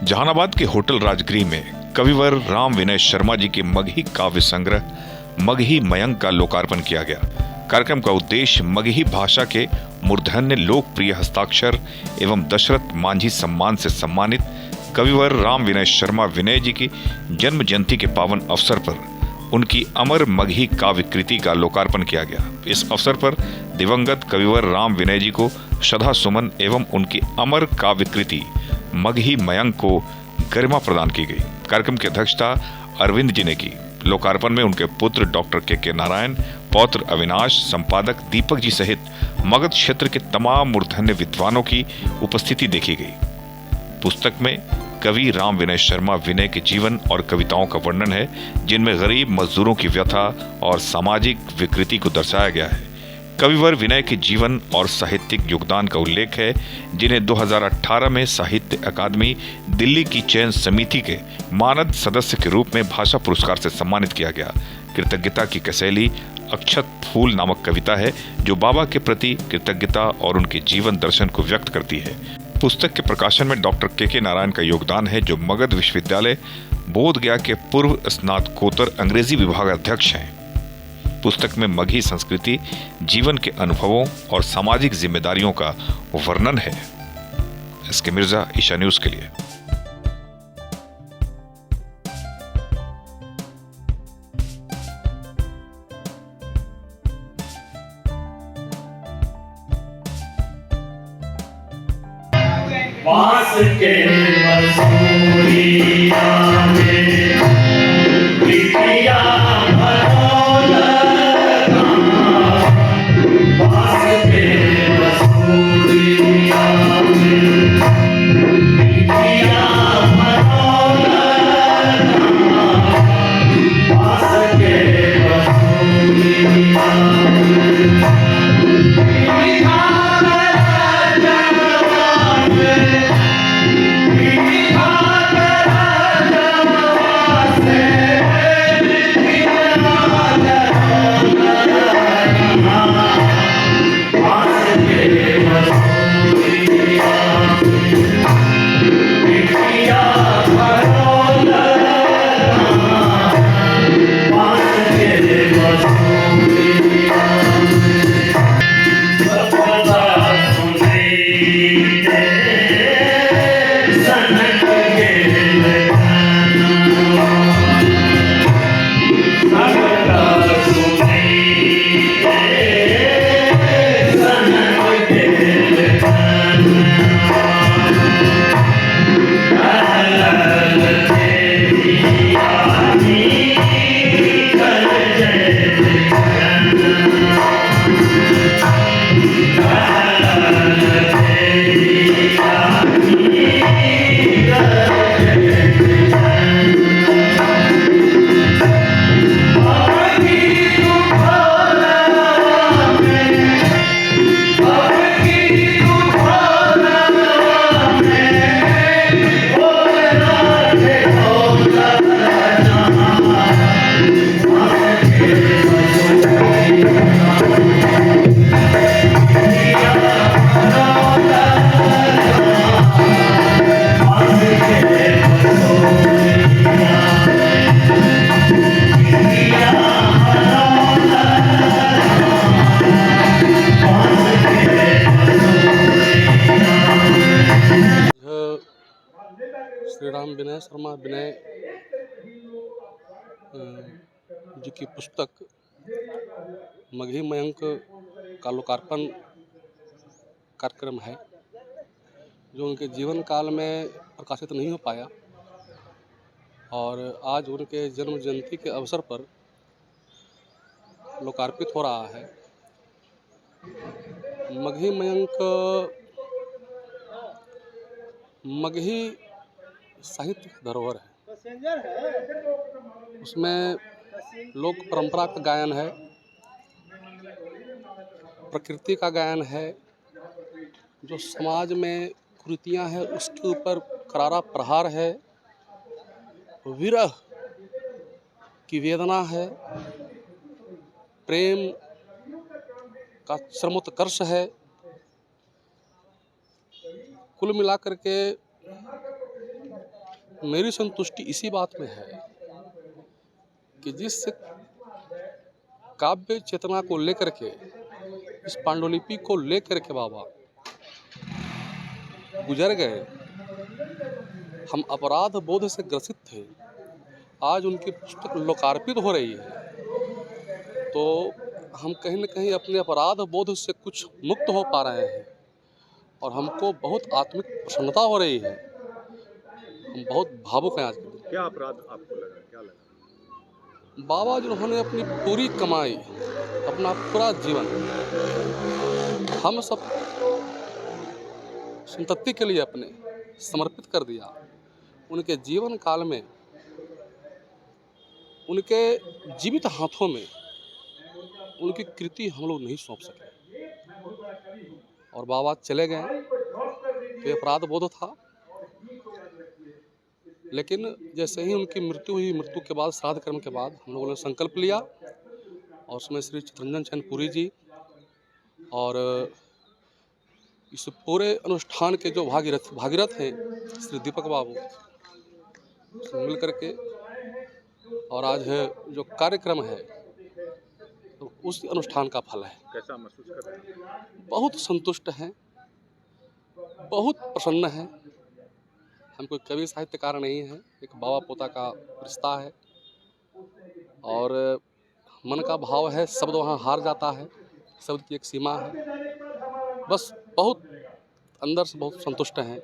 जहानाबाद के होटल राजगृह में कविवर राम विनय शर्मा जी के मगही काव्य संग्रह मगही मयंक का लोकार्पण किया गया। कार्यक्रम का उद्देश्य मगही भाषा के मूर्धन्य लोकप्रिय हस्ताक्षर एवं दशरथ मांझी सम्मान से सम्मानित कविवर राम विनय शर्मा विनय जी की जन्म जयंती के पावन अवसर पर उनकी अमर मगही काव्य कृति का लोकार्पण किया गया। इस अवसर पर दिवंगत कविवर राम विनय जी को श्रद्धा सुमन एवं उनकी अमर काव्य कृति मगही मयंक को गरिमा प्रदान की गई। कार्यक्रम की अध्यक्षता अरविंद जी ने की। लोकार्पण में उनके पुत्र डॉक्टर के नारायण, पौत्र अविनाश, संपादक दीपक जी सहित मगध क्षेत्र के तमाम मूर्धन्य विद्वानों की उपस्थिति देखी गई। पुस्तक में कवि राम विनय शर्मा विनय के जीवन और कविताओं का वर्णन है, जिनमें गरीब मजदूरों की व्यथा और सामाजिक विकृति को दर्शाया गया है। कविवर विनय के जीवन और साहित्यिक योगदान का उल्लेख है, जिन्हें 2018 में साहित्य अकादमी दिल्ली की चयन समिति के मानद सदस्य के रूप में भाषा पुरस्कार से सम्मानित किया गया। कृतज्ञता की कसैली अक्षत फूल नामक कविता है, जो बाबा के प्रति कृतज्ञता और उनके जीवन दर्शन को व्यक्त करती है। पुस्तक के प्रकाशन में डॉक्टर के नारायण का योगदान है, जो मगध विश्वविद्यालय बोधगया के पूर्व स्नातकोत्तर अंग्रेजी विभाग अध्यक्ष हैं। पुस्तक में मगही संस्कृति, जीवन के अनुभवों और सामाजिक जिम्मेदारियों का वर्णन है। एसके मिर्जा, ईशा न्यूज के लिए। बांस के मसूरिया में बिटिया भरौल बांस के मसूरिया में बिटिया भरौल बांस के मसूरिया श्री राम विनय शर्मा विनय जी की पुस्तक मगही मयंक का लोकार्पण कार्यक्रम है, जो उनके जीवन काल में प्रकाशित नहीं हो पाया और आज उनके जन्म जयंती के अवसर पर लोकार्पित हो रहा है। मगही मयंक मगही साहित्य धरोहर है। उसमें लोक परंपरा का गायन है, प्रकृति का गायन है, जो समाज में कुरीतियाँ हैं उसके ऊपर करारा प्रहार है, विरह की वेदना है, प्रेम का चरमोत्कर्ष है। कुल मिलाकर के मेरी संतुष्टि इसी बात में है कि जिस काव्य चेतना को लेकर के, इस पांडुलिपि को लेकर के बाबा गुजर गए, हम अपराध बोध से ग्रसित थे, आज उनकी पुस्तक लोकार्पित हो रही है, तो हम कहीं न कहीं अपने अपराध बोध से कुछ मुक्त हो पा रहे हैं और हमको बहुत आत्मिक प्रसन्नता हो रही है। हम बहुत भावुक हैं आज के दिन। क्या अपराध आपको लगा, क्या लगा? बाबा जिन्होंने अपनी पूरी कमाई, अपना पूरा जीवन हम सब संतति के लिए अपने समर्पित कर दिया, उनके जीवन काल में, उनके जीवित हाथों में उनकी कृति हम लोग नहीं सौंप सके और बाबा चले गए तो ये अपराध बोध था। लेकिन जैसे ही उनकी मृत्यु हुई, मृत्यु के बाद श्राद्ध कर्म के बाद हम लोगों ने संकल्प लिया और उसमें श्री चितरंजन चैनपुरी जी और इस पूरे अनुष्ठान के जो भागीरथ हैं श्री दीपक बाबू से मिल करके, और आज है जो कार्यक्रम है तो उस अनुष्ठान का फल है। कैसा महसूस कर रहे हैं? बहुत संतुष्ट हैं, बहुत प्रसन्न हैं। हम कोई कवि साहित्यकार नहीं हैं, एक बाबा पोता का रिश्ता है और मन का भाव है, शब्द वहाँ हार जाता है, शब्द की एक सीमा है। बस बहुत अंदर से बहुत संतुष्ट हैं।